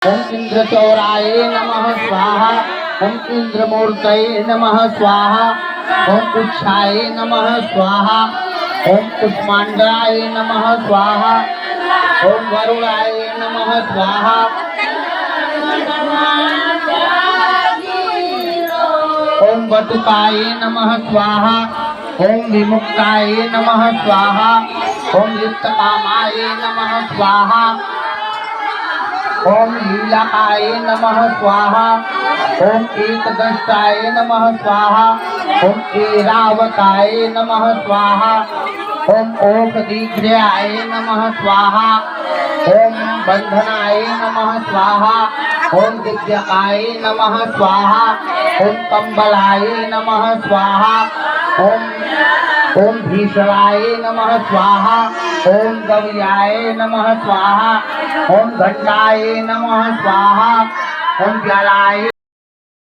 ओम इंद्रचौराय नमः स्वाहा। ओम इंद्रमूर्तये नमः स्वाहा। ओम उच्छाय नमः स्वाहा। ओम कुष्मांडाय नमः स्वाहा। ओम वरुणाय नमः स्वाहा। ओम वटुकाय नमः स्वाहा। ओम विमुक्ताय नमः स्वाहा। ओम युक्तकामाय नमः स्वाहा। ओम लीलाकाय नमः स्वाहा। ओम एकदष्टाय नमः स्वाहा। ओम ऐरावताय नमः स्वाहा। ओम ओकदीघ्राय नमः स्वाहा। ओम बंधनाय नमः स्वाहा। ओम दिव्यकाय नमः स्वाहा। ओम कंबलाय नमः स्वाहा। ओम भीषणाय नमः स्वाहा। ओम गव्याय नमः स्वाहा। ओम घंटाय नमः स्वाहा। ओम ज्वालाय